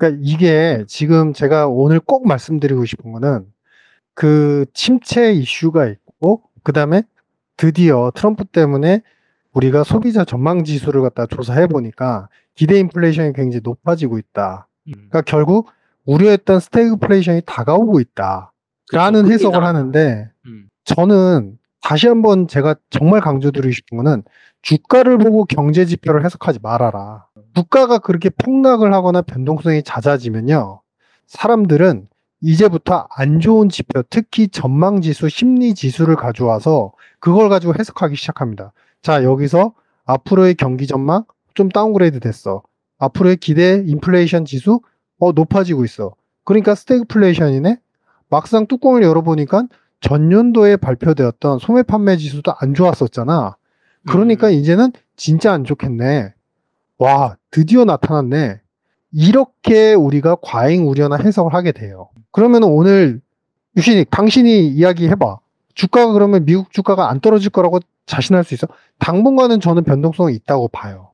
그러니까 이게 지금 제가 오늘 꼭 말씀드리고 싶은 거는 그 침체 이슈가 있고, 그 다음에 드디어 트럼프 때문에 우리가 소비자 전망 지수를 갖다 조사해 보니까 기대 인플레이션이 굉장히 높아지고 있다. 음. 그러니까 결국 우려했던 스태그플레이션이 다가오고 있다. 그쵸. 라는 그게 해석을 이상하다. 하는데 음. 저는 다시 한번 제가 정말 강조드리고 싶은 거는 주가를 보고 경제 지표를 해석하지 말아라. 주가가 그렇게 폭락을 하거나 변동성이 잦아지면요. 사람들은 이제부터 안 좋은 지표, 특히 전망 지수, 심리 지수를 가져와서 그걸 가지고 해석하기 시작합니다. 자, 여기서 앞으로의 경기 전망 좀 다운그레이드 됐어. 앞으로의 기대 인플레이션 지수 높아지고 있어. 그러니까 스태그플레이션이네. 막상 뚜껑을 열어보니까 전년도에 발표되었던 소매 판매 지수도 안 좋았었잖아. 그러니까 이제는 진짜 안 좋겠네. 와, 드디어 나타났네. 이렇게 우리가 과잉 우려나 해석을 하게 돼요. 그러면 오늘 유신익, 당신이 이야기해봐. 주가가 그러면 미국 주가가 안 떨어질 거라고 자신할 수 있어? 당분간은 저는 변동성이 있다고 봐요.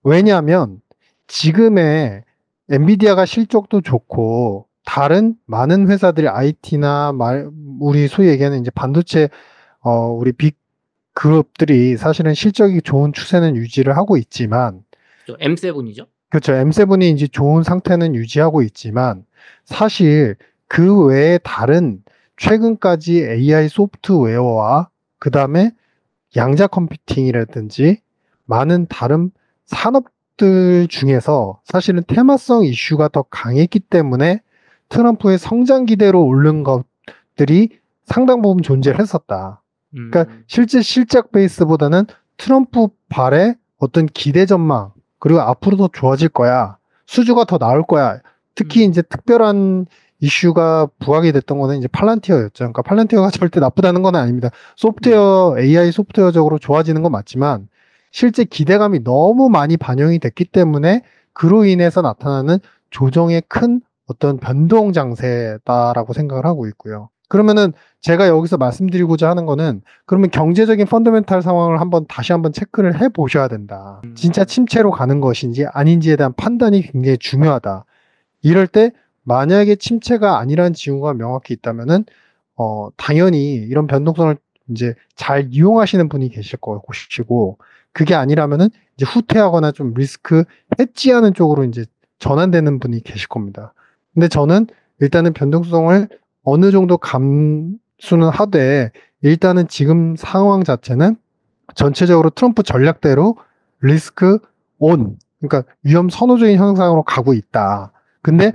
왜냐하면 지금의 엔비디아가 실적도 좋고 다른 많은 회사들이 IT나 우리 소위 얘기하는 이제 반도체 우리 빅 그룹들이 사실은 실적이 좋은 추세는 유지를 하고 있지만 M7이죠? 그렇죠. M7이 이제 좋은 상태는 유지하고 있지만 사실 그 외에 다른 최근까지 AI 소프트웨어와 그 다음에 양자 컴퓨팅이라든지 많은 다른 산업들 중에서 사실은 테마성 이슈가 더 강했기 때문에 트럼프의 성장 기대로 오른 것들이 상당 부분 존재를 했었다. 그러니까 실제 실적 베이스보다는 트럼프 발의 어떤 기대 전망 그리고 앞으로 더 좋아질 거야. 수주가 더 나올 거야. 특히 이제 특별한 이슈가 부각이 됐던 거는 이제 팔란티어였죠. 그러니까 팔란티어가 절대 나쁘다는 건 아닙니다. 소프트웨어, AI 소프트웨어적으로 좋아지는 건 맞지만 실제 기대감이 너무 많이 반영이 됐기 때문에 그로 인해서 나타나는 조정의 큰 어떤 변동 장세다라고 생각을 하고 있고요. 그러면은 제가 여기서 말씀드리고자 하는 거는 그러면 경제적인 펀더멘탈 상황을 다시 한번 체크를 해 보셔야 된다. 진짜 침체로 가는 것인지 아닌지에 대한 판단이 굉장히 중요하다. 이럴 때 만약에 침체가 아니라는 징후가 명확히 있다면은 당연히 이런 변동성을 이제 잘 이용하시는 분이 계실 것이고 그게 아니라면은 이제 후퇴하거나 좀 리스크 해지하는 쪽으로 이제 전환되는 분이 계실 겁니다. 근데 저는 일단은 변동성을 어느 정도 감수는 하되 일단은 지금 상황 자체는 전체적으로 트럼프 전략대로 리스크 온, 그러니까 위험 선호적인 현상으로 가고 있다. 근데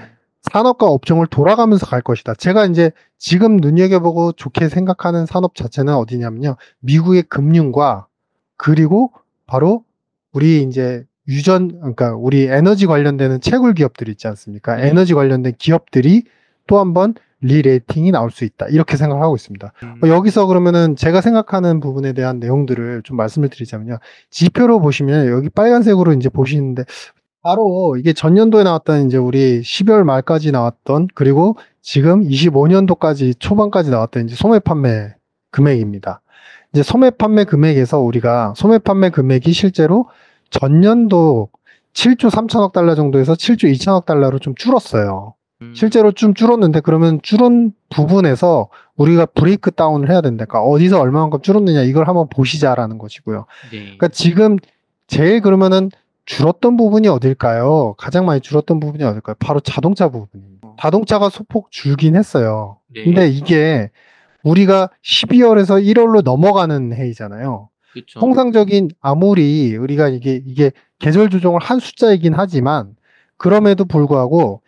산업과 업종을 돌아가면서 갈 것이다. 제가 이제 지금 눈여겨보고 좋게 생각하는 산업 자체는 어디냐면요. 미국의 금융과 그리고 바로 우리 이제 그러니까 우리 에너지 관련되는 채굴 기업들 있지 않습니까? 에너지 관련된 기업들이 또 한번 리레이팅이 나올 수 있다. 이렇게 생각을 하고 있습니다. 여기서 그러면은 제가 생각하는 부분에 대한 내용들을 좀 말씀을 드리자면요. 지표로 보시면 여기 빨간색으로 이제 보시는데 바로 이게 전년도에 나왔던 이제 우리 12월 말까지 나왔던 그리고 지금 25년도까지 초반까지 나왔던 이제 소매 판매 금액입니다. 이제 소매 판매 금액에서 우리가 소매 판매 금액이 실제로 전년도 7조 3천억 달러 정도에서 7조 2천억 달러로 좀 줄었어요. 실제로 좀 줄었는데 그러면 줄은 부분에서 우리가 브레이크 다운을 해야 된다. 그러니까 어디서 얼마만큼 줄었느냐 이걸 한번 보시자라는 것이고요. 그러니까 지금 제일 그러면은 줄었던 부분이 어딜까요? 가장 많이 줄었던 부분이 어딜까요? 바로 자동차 부분입니다. 자동차가 소폭 줄긴 했어요. 근데 이게 우리가 12월에서 1월로 넘어가는 해이잖아요. 그쵸. 통상적인 아무리 우리가 이게 계절 조정을 한 숫자이긴 하지만 그럼에도 불구하고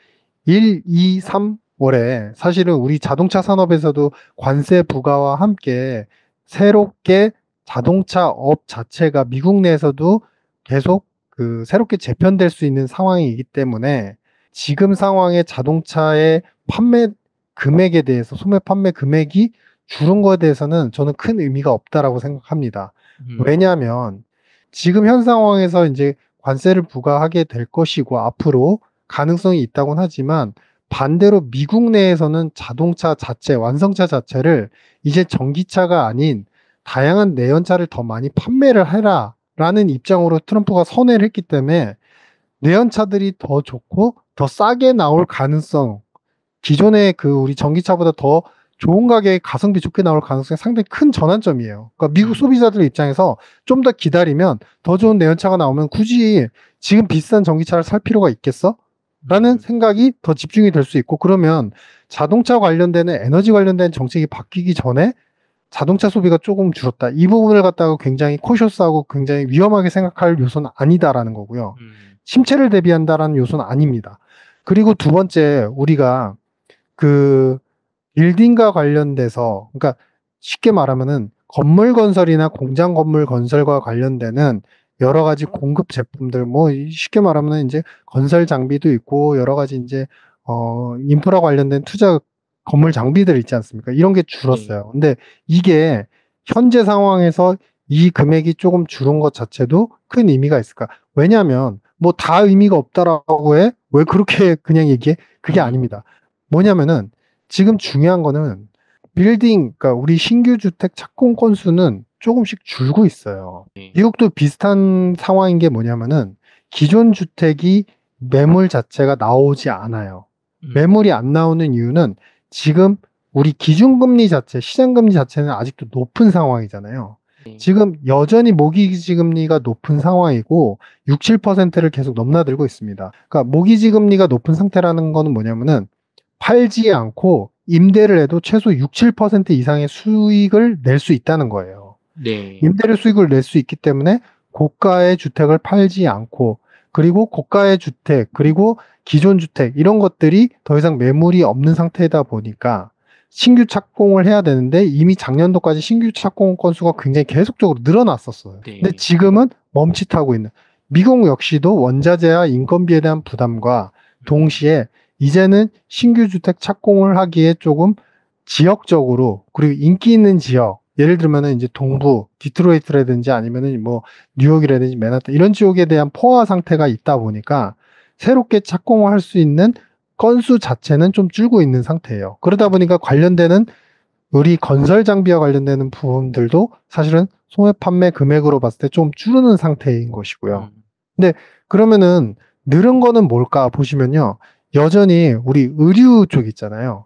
1, 2, 3월에 사실은 우리 자동차 산업에서도 관세 부과와 함께 새롭게 자동차 업 자체가 미국 내에서도 계속 그 새롭게 재편될 수 있는 상황이기 때문에 지금 상황의 자동차의 판매 금액에 대해서 소매 판매 금액이 줄은 거에 대해서는 저는 큰 의미가 없다라고 생각합니다. 왜냐하면 지금 현 상황에서 이제 관세를 부과하게 될 것이고 앞으로 가능성이 있다고는 하지만 반대로 미국 내에서는 자동차 자체, 완성차 자체를 이제 전기차가 아닌 다양한 내연차를 더 많이 판매를 해라 라는 입장으로 트럼프가 선회를 했기 때문에 내연차들이 더 좋고 더 싸게 나올 가능성, 기존의 그 우리 전기차보다 더 좋은 가격에 가성비 좋게 나올 가능성이 상당히 큰 전환점이에요. 그러니까 미국 소비자들 입장에서 좀 더 기다리면 더 좋은 내연차가 나오면 굳이 지금 비싼 전기차를 살 필요가 있겠어? 라는 생각이 더 집중이 될 수 있고, 그러면 자동차 관련된 에너지 관련된 정책이 바뀌기 전에 자동차 소비가 조금 줄었다. 이 부분을 갖다가 굉장히 코셔스하고 굉장히 위험하게 생각할 요소는 아니다라는 거고요. 침체를 대비한다라는 요소는 아닙니다. 그리고 두 번째, 우리가 그 빌딩과 관련돼서, 그러니까 쉽게 말하면은 건물 건설이나 공장 건물 건설과 관련되는 여러 가지 공급 제품들, 뭐 쉽게 말하면은 이제 건설 장비도 있고 여러 가지 이제 인프라 관련된 투자 건물 장비들 있지 않습니까? 이런 게 네. 줄었어요. 근데 이게 현재 상황에서 이 금액이 조금 줄은 것 자체도 큰 의미가 있을까? 왜냐하면 뭐 다 의미가 없다라고 해? 왜 그렇게 그냥 얘기해? 그게 아닙니다. 뭐냐면은 지금 중요한 거는 빌딩, 그러니까 우리 신규 주택 착공 건수는 조금씩 줄고 있어요. 네. 미국도 비슷한 상황인 게 뭐냐면은 기존 주택이 매물 자체가 나오지 않아요. 매물이 안 나오는 이유는 지금 우리 기준금리 자체, 시장금리 자체는 아직도 높은 상황이잖아요. 네. 지금 여전히 모기지금리가 높은 상황이고 6, 7%를 계속 넘나들고 있습니다. 그러니까 모기지금리가 높은 상태라는 거는 뭐냐면은 팔지 않고 임대를 해도 최소 6, 7% 이상의 수익을 낼 수 있다는 거예요. 네. 임대료 수익을 낼 수 있기 때문에 고가의 주택을 팔지 않고, 그리고 고가의 주택, 그리고 기존 주택 이런 것들이 더 이상 매물이 없는 상태다 보니까 신규 착공을 해야 되는데 이미 작년도까지 신규 착공 건수가 굉장히 계속적으로 늘어났었어요. 근데 네. 지금은 멈칫하고 있는, 미국 역시도 원자재와 인건비에 대한 부담과 동시에 이제는 신규 주택 착공을 하기에 조금 지역적으로, 그리고 인기 있는 지역, 예를 들면은 이제 동부, 디트로이트라든지 아니면은 뭐 뉴욕이라든지 맨하탄 이런 지역에 대한 포화 상태가 있다 보니까 새롭게 착공을 할 수 있는 건수 자체는 좀 줄고 있는 상태예요. 그러다 보니까 관련되는 우리 건설 장비와 관련되는 부분들도 사실은 소매 판매 금액으로 봤을 때 좀 줄는 상태인 것이고요. 근데 그러면은 늘은 거는 뭘까 보시면요. 여전히 우리 의류 쪽 있잖아요.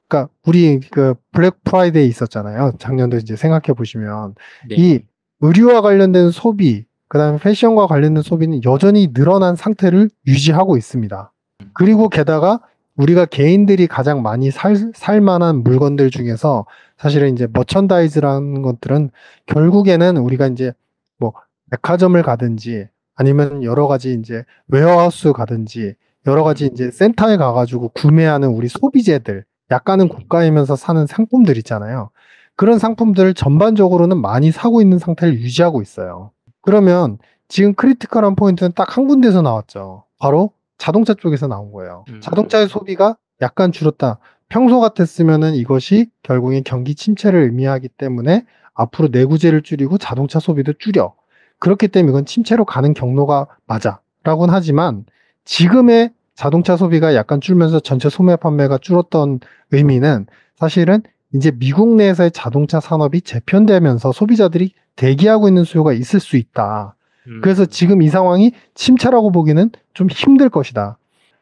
그러니까 우리 그 블랙 프라이데이 있었잖아요. 작년도 이제 생각해 보시면 이 네. 의류와 관련된 소비, 그다음에 패션과 관련된 소비는 여전히 늘어난 상태를 유지하고 있습니다. 그리고 게다가 우리가 개인들이 가장 많이 살 만한 물건들 중에서 사실은 이제 머천다이즈라는 것들은 결국에는 우리가 이제 뭐 백화점을 가든지 아니면 여러 가지 이제 웨어하우스 가든지 여러 가지 이제 센터에 가가지고 구매하는 우리 소비재들, 약간은 고가이면서 사는 상품들 있잖아요. 그런 상품들을 전반적으로는 많이 사고 있는 상태를 유지하고 있어요. 그러면 지금 크리티컬한 포인트는 딱 한 군데서 나왔죠. 바로 자동차 쪽에서 나온 거예요. 자동차의 소비가 약간 줄었다. 평소 같았으면은 이것이 결국엔 경기 침체를 의미하기 때문에 앞으로 내구재를 줄이고 자동차 소비도 줄여. 그렇기 때문에 이건 침체로 가는 경로가 맞아. 라고는 하지만 지금의 자동차 소비가 약간 줄면서 전체 소매 판매가 줄었던 의미는 사실은 이제 미국 내에서의 자동차 산업이 재편되면서 소비자들이 대기하고 있는 수요가 있을 수 있다. 그래서 지금 이 상황이 침체라고 보기는 좀 힘들 것이다.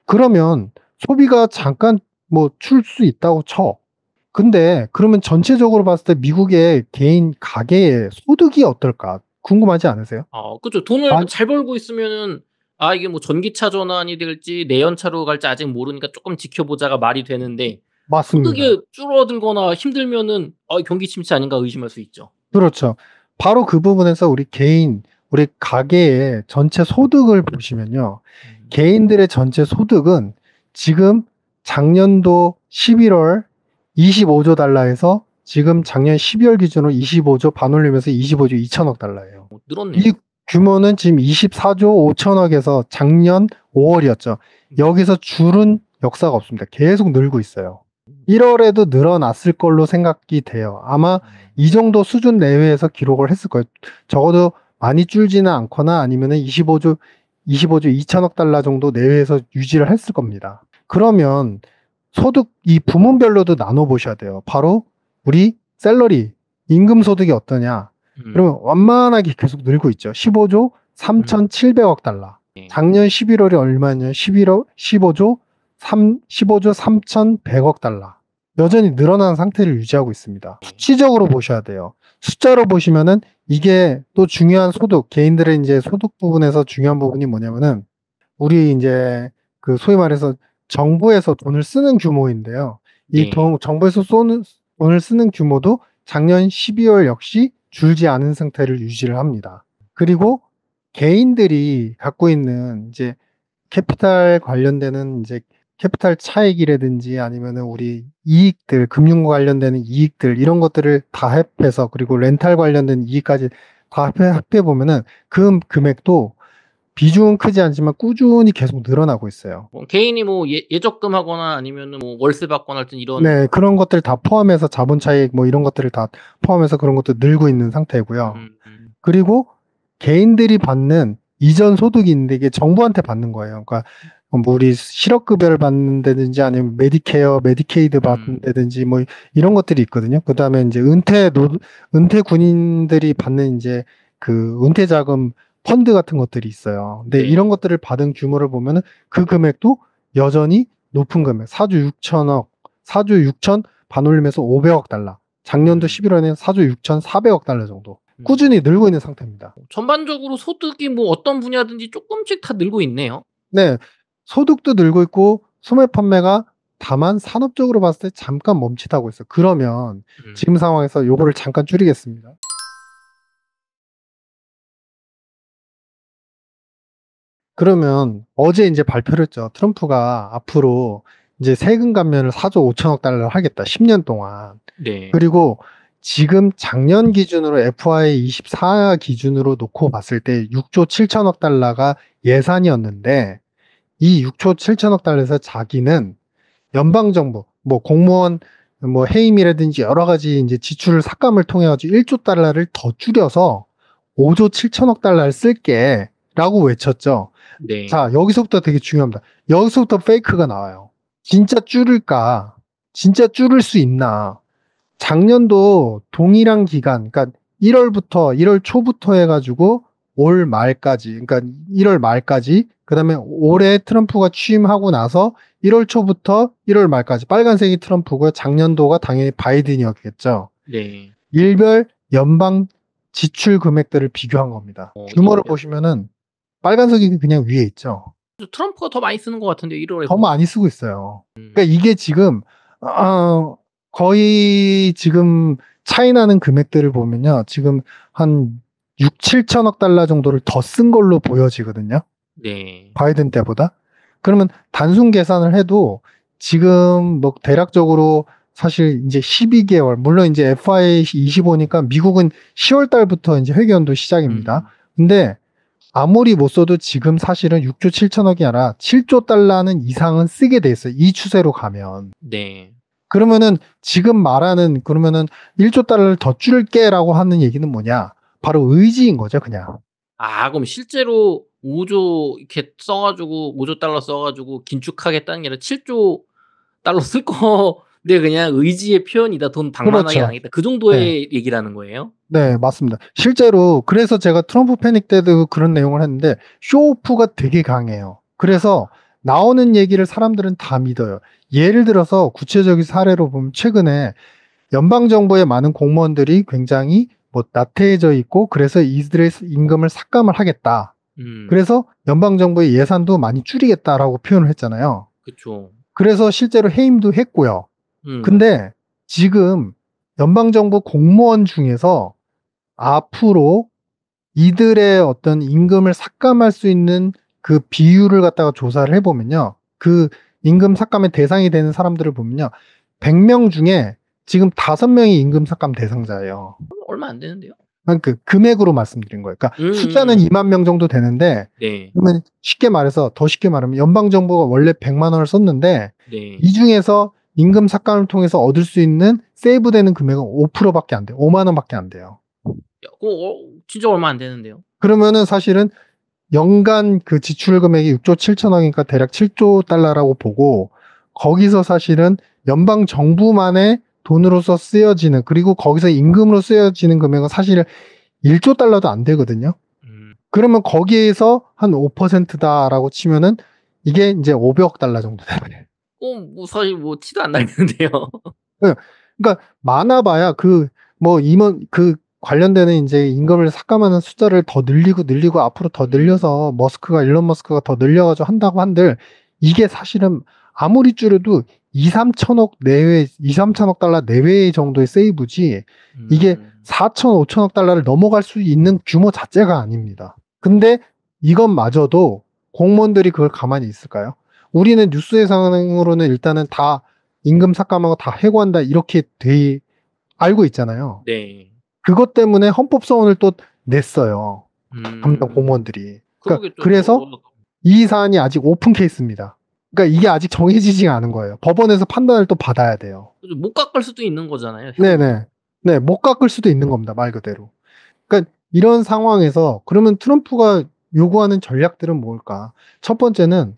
그러면 소비가 잠깐 뭐 줄 수 있다고 쳐. 근데 그러면 전체적으로 봤을 때 미국의 개인 가계의 소득이 어떨까 궁금하지 않으세요? 그죠. 돈을 만- 잘 벌고 있으면은 이게 뭐 전기차 전환이 될지 내연차로 갈지 아직 모르니까 조금 지켜보자가 말이 되는데 맞습니다. 소득이 줄어들거나 힘들면은 경기 침체 아닌가 의심할 수 있죠. 그렇죠. 바로 그 부분에서 우리 개인, 우리 가계의 전체 소득을 보시면요. 개인들의 전체 소득은 지금 작년도 11월 25조 달러에서 지금 작년 12월 기준으로 25조 반올림해서 25조 2천억 달러예요. 이 늘었네요. 규모는 지금 24조 5천억에서 작년 5월이었죠. 여기서 줄은 역사가 없습니다. 계속 늘고 있어요. 1월에도 늘어났을 걸로 생각이 돼요. 아마 이 정도 수준 내외에서 기록을 했을 거예요. 적어도 많이 줄지는 않거나 아니면은 25조 2천억 달러 정도 내외에서 유지를 했을 겁니다. 그러면 소득, 이 부문별로도 나눠보셔야 돼요. 바로 우리 샐러리, 임금 소득이 어떠냐? 그러면 완만하게 계속 늘고 있죠. 15조 3,700억 달러. 예. 작년 11월에 얼마냐? 15조 3,100억 달러. 여전히 늘어난 상태를 유지하고 있습니다. 수치적으로 보셔야 돼요. 숫자로 보시면은 이게 또 중요한 소득, 개인들의 이제 소득 부분에서 중요한 부분이 뭐냐면은 우리 이제 그 소위 말해서 정부에서 돈을 쓰는 규모인데요. 이 네. 정부에서 돈을 쓰는 규모도 작년 12월 역시 줄지 않은 상태를 유지를 합니다. 그리고 개인들이 갖고 있는 이제 캐피탈 관련되는 이제 캐피탈 차익이라든지 아니면은 우리 이익들, 금융과 관련되는 이익들 이런 것들을 다 합해서 그리고 렌탈 관련된 이익까지 다 합해 보면은 그 금액도 비중은 크지 않지만 꾸준히 계속 늘어나고 있어요. 뭐 개인이 뭐 예적금하거나 아니면은 뭐 월세 받거나 할 땐 이런. 네, 그런 것들 다 포함해서 자본 차익 뭐 이런 것들을 다 포함해서 그런 것도 늘고 있는 상태고요. 그리고 개인들이 받는 이전 소득이 있는데 이게 정부한테 받는 거예요. 그러니까 뭐 우리 실업급여를 받는다든지 아니면 메디케어, 메디케이드 받는다든지 뭐 이런 것들이 있거든요. 그다음에 이제 은퇴 군인들이 받는 이제 그 은퇴 자금 펀드 같은 것들이 있어요. 근데 네. 이런 것들을 받은 규모를 보면은 그 금액도 여전히 높은 금액, 4조 6천 반올림해서 500억 달러. 작년도 11월에는 4조 6,400억 달러 정도. 꾸준히 늘고 있는 상태입니다. 전반적으로 소득이 뭐 어떤 분야든지 조금씩 다 늘고 있네요. 네, 소득도 늘고 있고 소매 판매가 다만 산업적으로 봤을 때 잠깐 멈칫하고 있어요. 그러면 지금 상황에서 요거를 잠깐 줄이겠습니다. 그러면 어제 이제 발표를 했죠. 트럼프가 앞으로 이제 세금 감면을 4조 5천억 달러를 하겠다. 10년 동안. 네. 그리고 지금 작년 기준으로 FY24 기준으로 놓고 봤을 때 6조 7천억 달러가 예산이었는데 이 6조 7천억 달러에서 자기는 연방정부, 뭐 공무원 뭐 해임이라든지 여러 가지 이제 지출 삭감을 통해 가지고 1조 달러를 더 줄여서 5조 7천억 달러를 쓸게 라고 외쳤죠. 네. 자, 여기서부터 되게 중요합니다. 여기서부터 페이크가 나와요. 진짜 줄일까? 진짜 줄일 수 있나? 작년도 동일한 기간, 그러니까 1월부터 1월 초부터 해가지고 올 말까지, 그러니까 1월 말까지, 그다음에 올해 트럼프가 취임하고 나서 1월 초부터 1월 말까지 빨간색이 트럼프고요. 작년도가 당연히 바이든이었겠죠. 네. 일별 연방 지출 금액들을 비교한 겁니다. 규모를 보시면은 빨간색이 그냥 위에 있죠. 트럼프가 더 많이 쓰는 것 같은데 1월에 더 보면. 많이 쓰고 있어요. 그러니까 이게 지금 거의 지금 차이 나는 금액들을 보면요. 지금 한 6, 7천억 달러 정도를 더 쓴 걸로 보여지거든요. 네. 바이든 때보다. 그러면 단순 계산을 해도 지금 뭐 대략적으로 사실 이제 12개월, 물론 이제 FY25니까 미국은 10월 달부터 이제 회계연도 시작입니다. 근데 아무리 못 써도 지금 사실은 6조 7천억이 아니라 7조 달러는 이상은 쓰게 돼 있어요. 이 추세로 가면. 네. 그러면은 지금 말하는 그러면은 1조 달러를 더 줄게라고 하는 얘기는 뭐냐? 바로 의지인 거죠, 그냥. 그럼 실제로 5조 이렇게 써 가지고 5조 달러 써 가지고 긴축하겠다는 게 아니라 7조 달러 쓸 건데 그냥 의지의 표현이다. 돈 방만하게 안 그렇죠. 하겠다. 그 네. 정도의 얘기라는 거예요? 네, 맞습니다. 실제로 그래서 제가 트럼프 패닉 때도 그런 내용을 했는데 쇼오프가 되게 강해요. 그래서 나오는 얘기를 사람들은 다 믿어요. 예를 들어서 구체적인 사례로 보면 최근에 연방정부의 많은 공무원들이 굉장히 뭐 나태해져 있고 그래서 이들의 임금을 삭감을 하겠다. 그래서 연방정부의 예산도 많이 줄이겠다라고 표현을 했잖아요. 그쵸. 그래서 실제로 해임도 했고요. 음. 근데 지금 연방정부 공무원 중에서 앞으로 이들의 어떤 임금을 삭감할 수 있는 그 비율을 갖다가 조사를 해보면요. 그 임금 삭감의 대상이 되는 사람들을 보면요. 100명 중에 지금 5명이 임금 삭감 대상자예요. 얼마 안 되는데요? 그 금액으로 말씀드린 거예요. 그러니까 숫자는 2만 명 정도 되는데 네. 그러면 더 쉽게 말하면 연방정부가 원래 100만 원을 썼는데 네. 이 중에서 임금 삭감을 통해서 얻을 수 있는 세이브되는 금액은 5%밖에 안 돼요. 5만 원밖에 안 돼요. 그거 진짜 얼마 안 되는데요? 그러면은 사실은 연간 그 지출 금액이 6조 7천억이니까 대략 7조 달러라고 보고 거기서 사실은 연방 정부만의 돈으로서 쓰여지는 그리고 거기서 임금으로 쓰여지는 금액은 사실 1조 달러도 안 되거든요. 그러면 거기에서 한 5%다라고 치면은 이게 이제 500억 달러 정도 되거든요. 뭐 사실 뭐 티도 안 나겠는데요. 예. 그러니까 많아봐야 뭐 임원 관련되는 이제 임금을 삭감하는 숫자를 더 늘리고 앞으로 더 늘려서 일론 머스크가 더 늘려가지고 한다고 한들 이게 사실은 아무리 줄여도 2, 3천억 내외, 2, 3천억 달러 내외 정도의 세이브지 이게 4천, 5천억 달러를 넘어갈 수 있는 규모 자체가 아닙니다. 근데 이것마저도 공무원들이 그걸 가만히 있을까요? 우리는 뉴스 예상으로는 일단은 다 임금 삭감하고 다 해고한다 이렇게 알고 있잖아요. 네. 그것 때문에 헌법소원을 또 냈어요. 담당 공무원들이. 그러니까 그러겠죠. 그래서 이 사안이 아직 오픈 케이스입니다. 그러니까 이게 아직 정해지지가 않은 거예요. 법원에서 판단을 또 받아야 돼요. 못 깎을 수도 있는 거잖아요. 네네. 네, 못 깎을 수도 있는 겁니다. 말 그대로. 그러니까 이런 상황에서 그러면 트럼프가 요구하는 전략들은 뭘까? 첫 번째는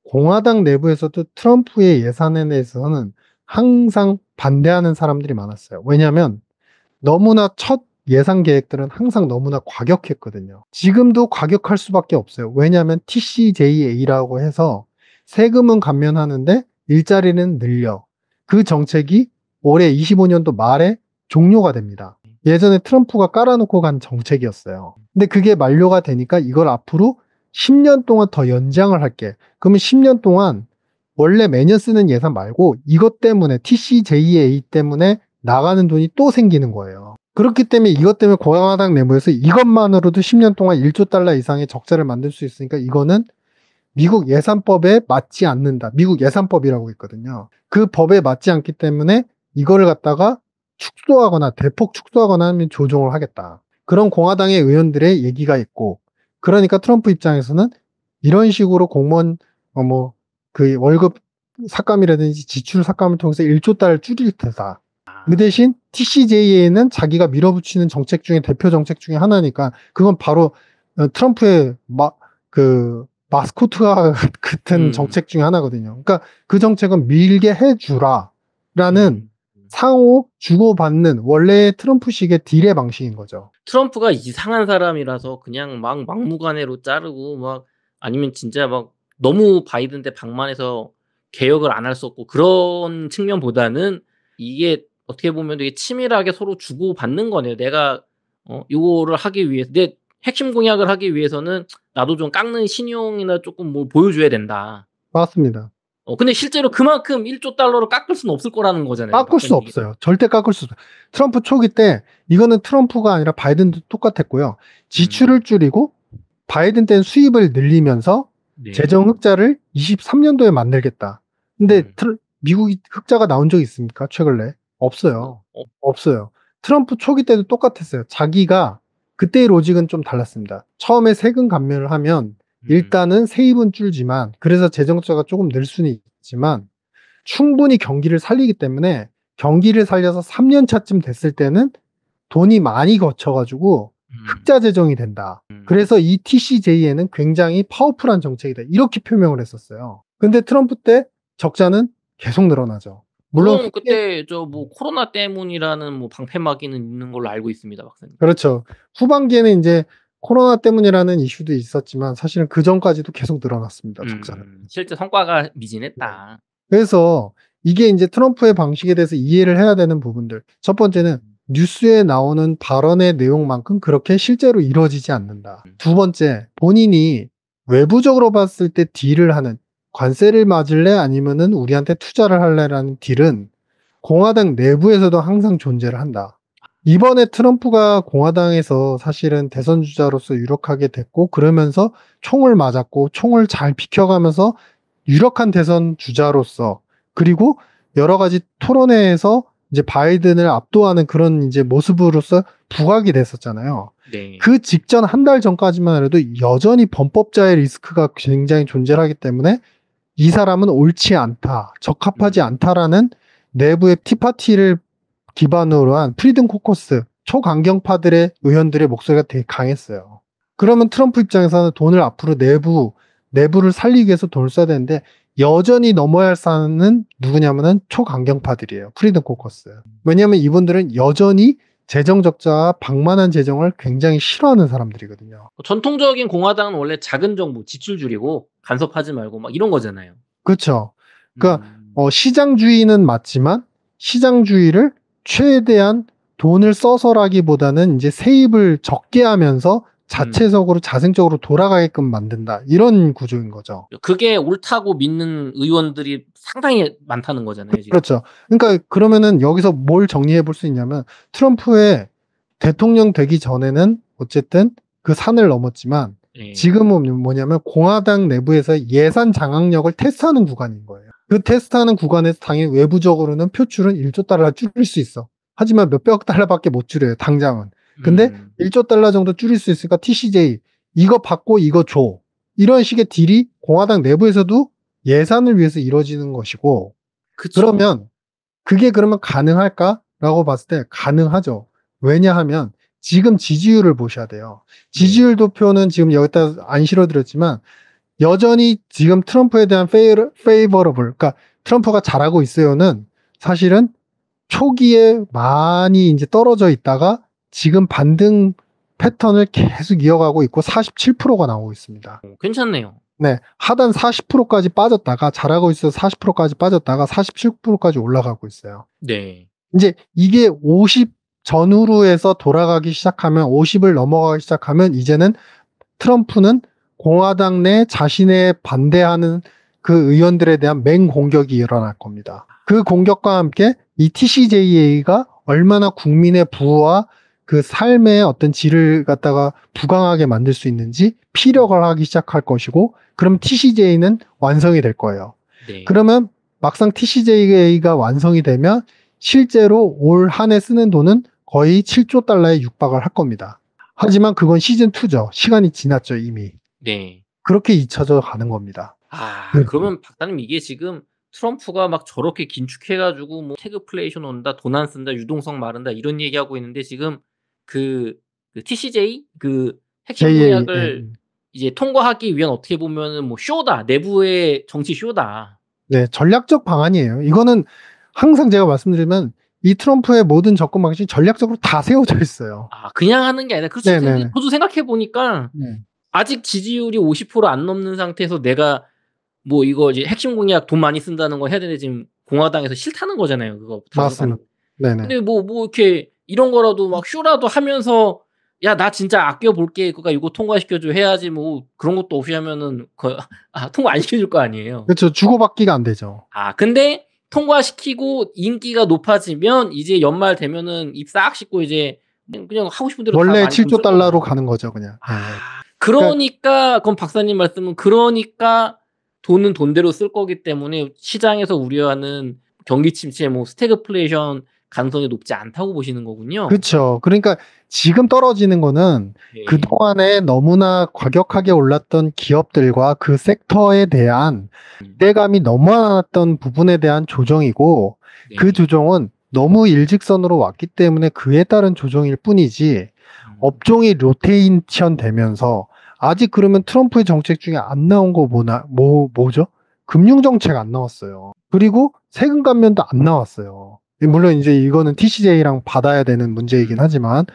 공화당 내부에서도 트럼프의 예산에 대해서는 항상 반대하는 사람들이 많았어요. 왜냐하면 너무나 첫 예산 계획들은 항상 너무나 과격했거든요. 지금도 과격할 수밖에 없어요. 왜냐하면 TCJA라고 해서 세금은 감면하는데 일자리는 늘려. 그 정책이 올해 25년도 말에 종료가 됩니다. 예전에 트럼프가 깔아놓고 간 정책이었어요. 근데 그게 만료가 되니까 이걸 앞으로 10년 동안 더 연장을 할게. 그러면 10년 동안 원래 매년 쓰는 예산 말고 이것 때문에 TCJA 때문에 나가는 돈이 또 생기는 거예요. 그렇기 때문에 이것 때문에 공화당 내부에서 이것만으로도 10년 동안 1조 달러 이상의 적자를 만들 수 있으니까 이거는 미국 예산법에 맞지 않는다. 미국 예산법이라고 있거든요. 그 법에 맞지 않기 때문에 이거를 갖다가 축소하거나 대폭 축소하거나 하면 조정을 하겠다. 그런 공화당의 의원들의 얘기가 있고, 그러니까 트럼프 입장에서는 이런 식으로 공무원 월급 삭감이라든지 지출 삭감을 통해서 1조 달러를 줄일 테다. 그 대신 TCJA는 자기가 밀어붙이는 정책 중에 대표 정책 중에 하나니까 그건 바로 트럼프의 마스코트와 같은 정책 중에 하나거든요. 그러니까 그 정책은 밀게 해주라라는 상호 주고받는 원래의 트럼프식의 딜의 방식인 거죠. 트럼프가 이상한 사람이라서 그냥 막 막무가내로 자르고 막 아니면 진짜 막 너무 바이든 때 방만해서 개혁을 안 할 수 없고 그런 측면보다는 이게 어떻게 보면 되게 치밀하게 서로 주고받는 거네요. 내가 요거를 하기 위해서 내 핵심 공약을 하기 위해서는 나도 좀 깎는 신용이나 조금 뭐 보여줘야 된다. 맞습니다. 근데 실제로 그만큼 1조 달러를 깎을 수는 없을 거라는 거잖아요. 깎을 수 박사님. 없어요. 절대 깎을 수 없어요. 트럼프 초기 때 이거는 트럼프가 아니라 바이든도 똑같았고요. 지출을 줄이고 바이든 때는 수입을 늘리면서 네. 재정 흑자를 23년도에 만들겠다. 근데 미국이 흑자가 나온 적이 있습니까? 최근에? 없어요. 없어요. 트럼프 초기 때도 똑같았어요. 자기가 그때의 로직은 좀 달랐습니다. 처음에 세금 감면을 하면 일단은 세입은 줄지만 그래서 재정 흑자가 조금 늘 수는 있지만 충분히 경기를 살리기 때문에 경기를 살려서 3년 차쯤 됐을 때는 돈이 많이 거쳐가지고 흑자 재정이 된다. 그래서 이 TCJ에는 굉장히 파워풀한 정책이다. 이렇게 표명을 했었어요. 근데 트럼프 때 적자는 계속 늘어나죠. 물론 그때 뭐 코로나 때문이라는 뭐 방패막이는 있는 걸로 알고 있습니다, 박사님. 그렇죠. 후반기에는 이제 코로나 때문이라는 이슈도 있었지만 사실은 그 전까지도 계속 늘어났습니다. 적자는. 실제 성과가 미진했다. 그래서 이게 이제 트럼프의 방식에 대해서 이해를 해야 되는 부분들. 첫 번째는 뉴스에 나오는 발언의 내용만큼 그렇게 실제로 이루어지지 않는다. 두 번째, 본인이 외부적으로 봤을 때 딜을 하는 관세를 맞을래 아니면은 우리한테 투자를 할래라는 딜은 공화당 내부에서도 항상 존재를 한다. 이번에 트럼프가 공화당에서 사실은 대선 주자로서 유력하게 됐고 그러면서 총을 맞았고 총을 잘 비켜가면서 유력한 대선 주자로서 그리고 여러 가지 토론회에서 이제 바이든을 압도하는 그런 이제 모습으로서 부각이 됐었잖아요. 네. 그 직전 한 달 전까지만 해도 여전히 범법자의 리스크가 굉장히 존재하기 때문에 이 사람은 옳지 않다, 적합하지 않다라는 내부의 티파티를 기반으로 한 프리덤 코커스 초강경파들의 의원들의 목소리가 되게 강했어요. 그러면 트럼프 입장에서는 돈을 앞으로 내부를 살리기 위해서 돈을 써야 되는데 여전히 넘어야 할 산은 누구냐면은 초강경파들이에요. 프리덤 코커스. 왜냐하면 이분들은 여전히 재정 적자와 방만한 재정을 굉장히 싫어하는 사람들이거든요. 전통적인 공화당은 원래 작은 정부, 지출 줄이고 간섭하지 말고 막 이런 거잖아요. 그렇죠. 그러니까 음. 시장주의는 맞지만 시장주의를 최대한 돈을 써서라기보다는 이제 세입을 적게 하면서 자체적으로 자생적으로 돌아가게끔 만든다. 이런 구조인 거죠. 그게 옳다고 믿는 의원들이 상당히 많다는 거잖아요, 지금. 그렇죠. 그러니까 그러면은 여기서 뭘 정리해 볼 수 있냐면 트럼프의 대통령 되기 전에는 어쨌든 그 산을 넘었지만 예. 지금은 뭐냐면 공화당 내부에서 예산 장악력을 테스트하는 구간인 거예요. 그 테스트하는 구간에서 당연히 외부적으로는 표출은 1조 달러 줄일 수 있어. 하지만 몇백억 달러밖에 못 줄여요, 당장은. 근데 1조 달러 정도 줄일 수 있으니까 TCJ 이거 받고 이거 줘. 이런 식의 딜이 공화당 내부에서도 예산을 위해서 이루어지는 것이고 그쵸. 그러면 그게 그러면 가능할까라고 봤을 때 가능하죠. 왜냐하면 지금 지지율을 보셔야 돼요. 지지율 도표는 지금 여기다 안 실어드렸지만 여전히 지금 트럼프에 대한 페이버러블, 그러니까 트럼프가 잘하고 있어요는 사실은 초기에 많이 이제 떨어져 있다가 지금 반등 패턴을 계속 이어가고 있고 47%가 나오고 있습니다. 괜찮네요. 네, 하단 40%까지 빠졌다가 잘하고 있어서 40%까지 빠졌다가 47%까지 올라가고 있어요. 네. 이제 이게 50 전후로에서 돌아가기 시작하면 50을 넘어가기 시작하면 이제는 트럼프는 공화당 내 자신의 반대하는 그 의원들에 대한 맹공격이 일어날 겁니다. 그 공격과 함께 이 TCJA가 얼마나 국민의 부와 그 삶의 어떤 질을 갖다가 부강하게 만들 수 있는지 피력을 하기 시작할 것이고 그럼 TCJ는 완성이 될 거예요. 네. 그러면 막상 TCJA가 완성이 되면 실제로 올 한 해 쓰는 돈은 거의 7조 달러에 육박을 할 겁니다. 하지만 그건 시즌2죠. 시간이 지났죠, 이미. 네. 그렇게 잊혀져 가는 겁니다. 그러면 박사님 이게 지금 트럼프가 막 저렇게 긴축해 가지고 뭐 태그플레이션 온다, 돈 안 쓴다, 유동성 마른다 이런 얘기하고 있는데 지금 그 TCJ 핵심 공약을 이제 통과하기 위한 어떻게 보면은 뭐 쇼다. 내부의 정치 쇼다. 네, 전략적 방안이에요. 이거는 항상 제가 말씀드리면 이 트럼프의 모든 접근 방식이 전략적으로 다 세워져 있어요. 그냥 하는 게 아니라 그렇죠. 네네. 저도 생각해 보니까 네. 아직 지지율이 50%안 넘는 상태에서 내가 뭐 이거 이제 핵심 공약 돈 많이 쓴다는 거 해야 되는데 지금 공화당에서 싫다는 거잖아요, 그거 다수가. 맞습니다. 네네. 근데 뭐 이렇게 이런 거라도 막 쇼라도 하면서 "야 나 진짜 아껴 볼게. 그러니까 이거 통과시켜 줘." 해야지 뭐 그런 것도 없이 하면은 통과 안 시켜 줄 거 아니에요. 그렇죠. 주고받기가 안 되죠. 근데 통과시키고 인기가 높아지면 이제 연말 되면은 입 싹 씻고 이제 그냥 하고 싶은 대로 다 원래 많이 좀 7조 쓸 달러로 거다. 가는 거죠, 그냥. 네. 그러니까 그럼 박사님 말씀은 그러니까 돈은 돈대로 쓸 거기 때문에 시장에서 우려하는 경기 침체 뭐 스태그플레이션 가능성이 높지 않다고 보시는 거군요. 그렇죠. 그러니까 지금 떨어지는 거는 네. 그동안에 너무나 과격하게 올랐던 기업들과 그 섹터에 대한 기대감이 너무 많았던 부분에 대한 조정이고 그 조정은 너무 일직선으로 왔기 때문에 그에 따른 조정일 뿐이지 업종이 로테이션 되면서 아직 그러면 트럼프의 정책 중에 안 나온 거 뭐죠? 금융 정책 안 나왔어요. 그리고 세금 감면도 안 나왔어요. 물론 이제 이거는 TCJ랑 받아야 되는 문제이긴 하지만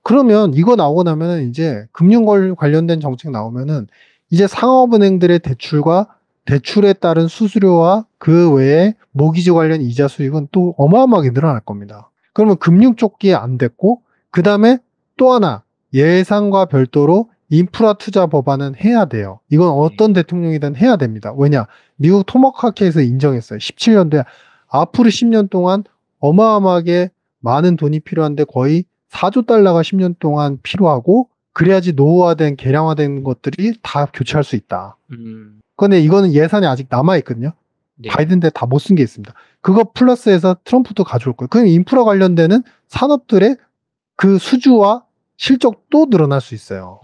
그러면 이거 나오고 나면은 이제 금융 관련된 정책 나오면은 이제 상업은행들의 대출과 대출에 따른 수수료와 그 외에 모기지 관련 이자 수익은 또 어마어마하게 늘어날 겁니다. 그러면 금융 쪽이 안 됐고 그 다음에 또 하나 예산과 별도로 인프라 투자 법안은 해야 돼요. 이건 어떤 대통령이든 해야 됩니다. 왜냐? 미국 토마호크에서 인정했어요. 17년도에 앞으로 10년 동안 어마어마하게 많은 돈이 필요한데 거의 4조 달러가 10년 동안 필요하고 그래야지 노후화된 개량화된 것들이 다 교체할 수 있다. 그런데 이거는 예산이 아직 남아있거든요. 바이든 때 다 못 쓴 게 있습니다. 그거 플러스해서 트럼프도 가져올 거예요. 그럼 인프라 관련되는 산업들의 그 수주와 실적도 늘어날 수 있어요.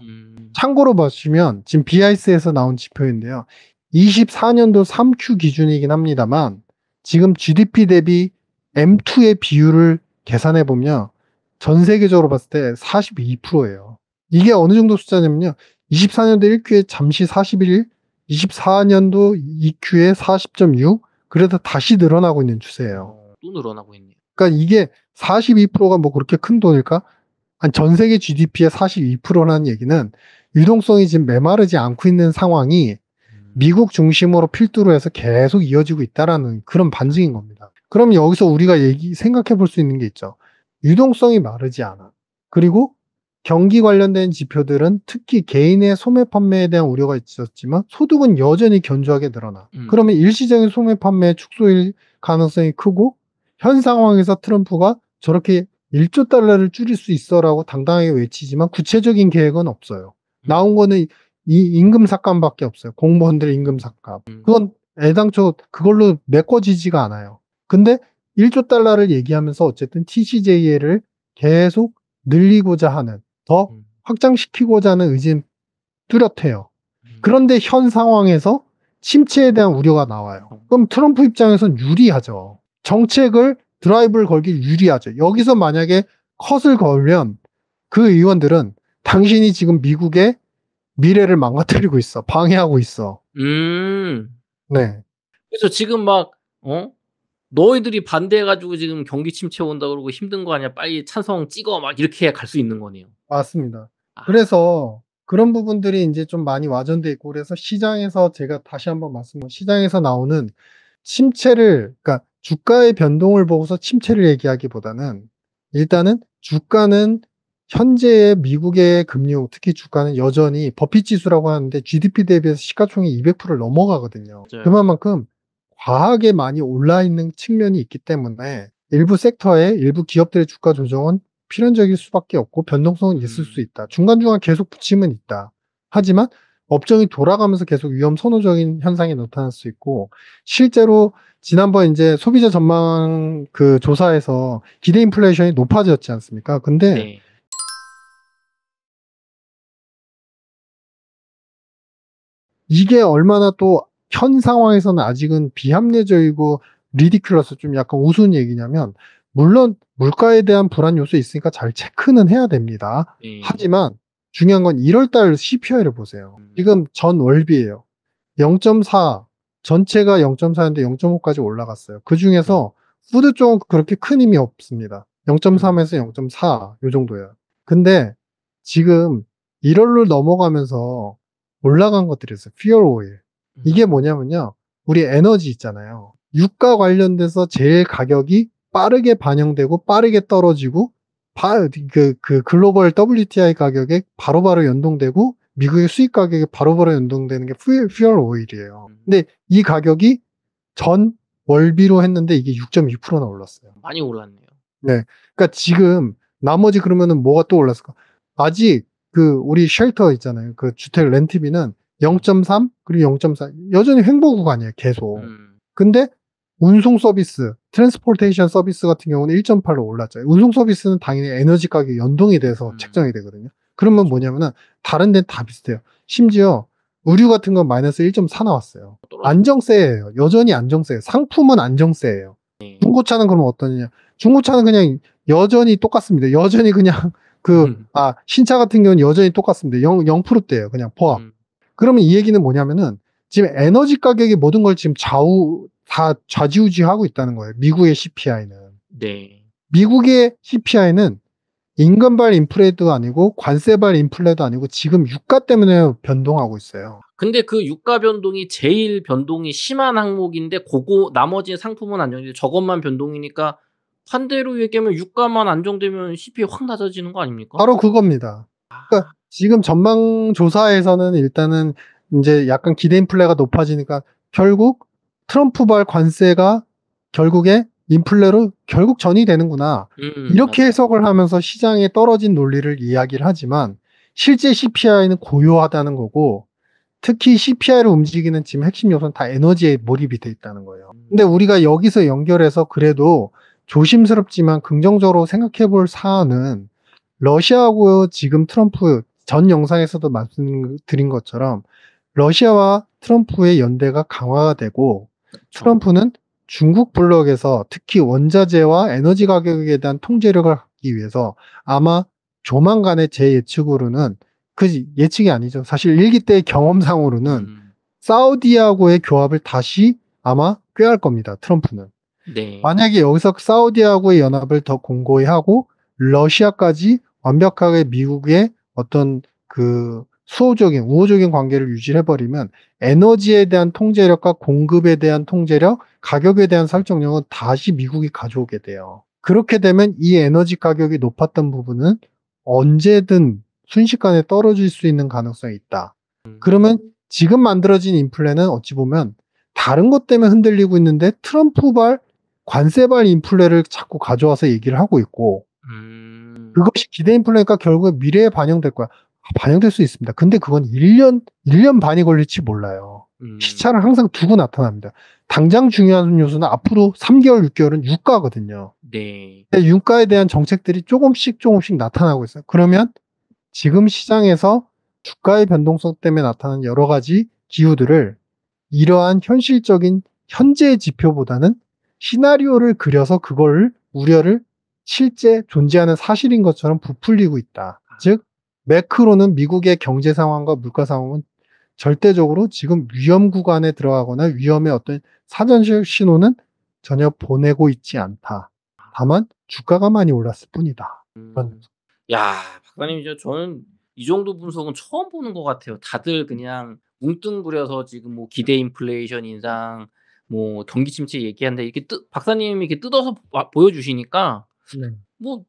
참고로 보시면 지금 BIS에서 나온 지표인데요. 24년도 3Q 기준이긴 합니다만 지금 GDP 대비 M2의 비율을 계산해 보면 전 세계적으로 봤을 때 42%예요. 이게 어느 정도 숫자냐면요. 24년도 1Q에 잠시 41, 24년도 2Q에 40.6, 그래서 다시 늘어나고 있는 추세예요. 또 늘어나고 있네요. 그러니까 이게 42%가 뭐 그렇게 큰 돈일까? 아니, 전 세계 GDP의 42%라는 얘기는 유동성이 지금 메마르지 않고 있는 상황이 미국 중심으로 필두로 해서 계속 이어지고 있다라는 그런 반증인 겁니다. 그럼 여기서 우리가 생각해 볼 수 있는 게 있죠. 유동성이 마르지 않아. 그리고 경기 관련된 지표들은 특히 개인의 소매 판매에 대한 우려가 있었지만 소득은 여전히 견조하게 늘어나. 그러면 일시적인 소매 판매 축소일 가능성이 크고 현 상황에서 트럼프가 저렇게 1조 달러를 줄일 수 있어라고 당당하게 외치지만 구체적인 계획은 없어요. 나온 거는 이 임금 삭감밖에 없어요. 공무원들의 임금 삭감. 그건 애당초 그걸로 메꿔지지가 않아요. 근데 1조 달러를 얘기하면서 어쨌든 TCJ를 계속 늘리고자 하는, 더 확장시키고자 하는 의지는 뚜렷해요. 그런데 현 상황에서 침체에 대한 우려가 나와요. 그럼 트럼프 입장에선 유리하죠. 정책을 드라이브를 걸기 유리하죠. 여기서 만약에 컷을 걸면 그 의원들은 당신이 지금 미국의 미래를 망가뜨리고 있어. 방해하고 있어. 네. 그래서 지금 막 너희들이 반대해가지고 지금 경기 침체 온다 그러고 힘든 거 아니야? 빨리 찬성 찍어 막 이렇게 갈 수 있는 거네요. 맞습니다. 아. 그래서 그런 부분들이 이제 좀 많이 와전돼 있고 그래서 시장에서 제가 다시 한번 시장에서 나오는 침체를 그러니까 주가의 변동을 보고서 침체를 얘기하기보다는 일단은 주가는 현재의 미국의 금융 특히 주가는 여전히 버핏 지수라고 하는데 GDP 대비해서 시가총액 200%를 넘어가거든요. 맞아요. 그만큼 과하게 많이 올라 있는 측면이 있기 때문에 일부 섹터의 일부 기업들의 주가 조정은 필연적일 수밖에 없고 변동성은 있을 수 있다. 중간중간 계속 붙임은 있다. 하지만 업종이 돌아가면서 계속 위험 선호적인 현상이 나타날 수 있고 실제로 지난번 이제 소비자 전망 그 조사에서 기대 인플레이션이 높아졌지 않습니까? 근데 네. 이게 얼마나 또 현 상황에서는 아직은 비합리적이고 리디큘러스 좀 약간 우스운 얘기냐면 물론 물가에 대한 불안 요소 있으니까 잘 체크는 해야 됩니다. 네. 하지만 중요한 건 1월달 CPI를 보세요. 지금 전 월비예요. 0.4 전체가 0.4였는데 0.5까지 올라갔어요. 그 중에서 푸드 쪽은 그렇게 큰 힘이 없습니다. 0.3에서 0.4 요 정도예요. 근데 지금 1월로 넘어가면서 올라간 것들이 있어요. fuel oil. 이게 뭐냐면요. 우리 에너지 있잖아요. 유가 관련돼서 제일 가격이 빠르게 반영되고 빠르게 떨어지고 그 글로벌 WTI 가격에 바로바로 연동되고 미국의 수입 가격에 바로바로 연동되는 게 fuel oil이에요. 근데 이 가격이 전 월비로 했는데 이게 6.2%나 올랐어요. 많이 올랐네요. 네. 그러니까 지금 나머지 그러면은 뭐가 또 올랐을까? 아직 그 우리 쉘터 있잖아요. 그 주택 렌트비는 0.3 그리고 0.4 여전히 횡보 구간이에요. 계속. 근데 운송 서비스, 트랜스포테이션 서비스 같은 경우는 1.8로 올랐죠. 운송 서비스는 당연히 에너지 가격이 연동이 돼서 책정이 되거든요. 그러면 뭐냐면은 다른 데는 다 비슷해요. 심지어 의류 같은 건 마이너스 1.4 나왔어요. 안정세예요. 여전히 안정세예요. 상품은 안정세예요. 중고차는 그럼 어떠냐? 중고차는 그냥 여전히 똑같습니다. 여전히 그냥 신차 같은 경우는 여전히 똑같습니다. 0%대예요. 그냥 포함. 그러면 이 얘기는 뭐냐면은 지금 에너지 가격이 모든 걸 지금 다 좌지우지하고 있다는 거예요. 미국의 CPI는. 네. 미국의 CPI는 임금발 인플레도 아니고 관세발 인플레도 아니고 지금 유가 때문에 변동하고 있어요. 근데 그 유가 변동이 제일 변동이 심한 항목인데 나머지 상품은 안정돼 저것만 변동이니까 반대로 얘기하면 유가만 안정되면 CPI 확 낮아지는 거 아닙니까? 바로 그겁니다. 그러니까 지금 전망조사에서는 일단은 이제 약간 기대 인플레가 높아지니까 결국 트럼프발 관세가 결국에 인플레로 결국 전이되는구나. 이렇게 맞아요. 해석을 하면서 시장에 떨어진 논리를 이야기를 하지만 실제 CPI는 고요하다는 거고 특히 CPI를 움직이는 지금 핵심 요소는 다 에너지에 몰입이 돼 있다는 거예요. 근데 우리가 여기서 연결해서 그래도 조심스럽지만 긍정적으로 생각해 볼 사안은 러시아하고 지금 트럼프 전 영상에서도 말씀드린 것처럼 러시아와 트럼프의 연대가 강화가 되고 트럼프는 중국 블록에서 특히 원자재와 에너지 가격에 대한 통제력을 갖기 위해서 아마 조만간에 제 예측으로는 그 예측이 아니죠. 사실 일기 때의 경험상으로는 사우디하고의 교합을 다시 아마 꾀할 겁니다. 트럼프는. 네. 만약에 여기서 사우디하고의 연합을 더 공고히 하고 러시아까지 완벽하게 미국의 어떤 그 수호적인 우호적인 관계를 유지해버리면 에너지에 대한 통제력과 공급에 대한 통제력, 가격에 대한 설정력은 다시 미국이 가져오게 돼요. 그렇게 되면 이 에너지 가격이 높았던 부분은 언제든 순식간에 떨어질 수 있는 가능성이 있다. 그러면 지금 만들어진 인플레는 어찌 보면 다른 것 때문에 흔들리고 있는데 트럼프발 관세발 인플레를 자꾸 가져와서 얘기를 하고 있고 그것이 기대 인플레니까 결국에 미래에 반영될 거야. 반영될 수 있습니다. 근데 그건 1년 반이 걸릴지 몰라요. 시차를 항상 두고 나타납니다. 당장 중요한 요소는 앞으로 3개월, 6개월은 유가거든요. 네. 근데 유가에 대한 정책들이 조금씩 나타나고 있어요. 그러면 지금 시장에서 주가의 변동성 때문에 나타나는 여러 가지 기후들을 이러한 현실적인 현재의 지표보다는 시나리오를 그려서 그걸 우려를 실제 존재하는 사실인 것처럼 부풀리고 있다. 즉, 매크로는 미국의 경제 상황과 물가 상황은 절대적으로 지금 위험 구간에 들어가거나 위험의 어떤 사전적 신호는 전혀 보내고 있지 않다. 다만 주가가 많이 올랐을 뿐이다. 야, 박사님, 저는 이 정도 분석은 처음 보는 것 같아요. 다들 그냥 뭉뚱그려서 지금 뭐 기대 인플레이션 인상, 뭐 경기 침체 얘기하는데 이렇게 박사님이 이렇게 뜯어서 보여주시니까 네. 뭐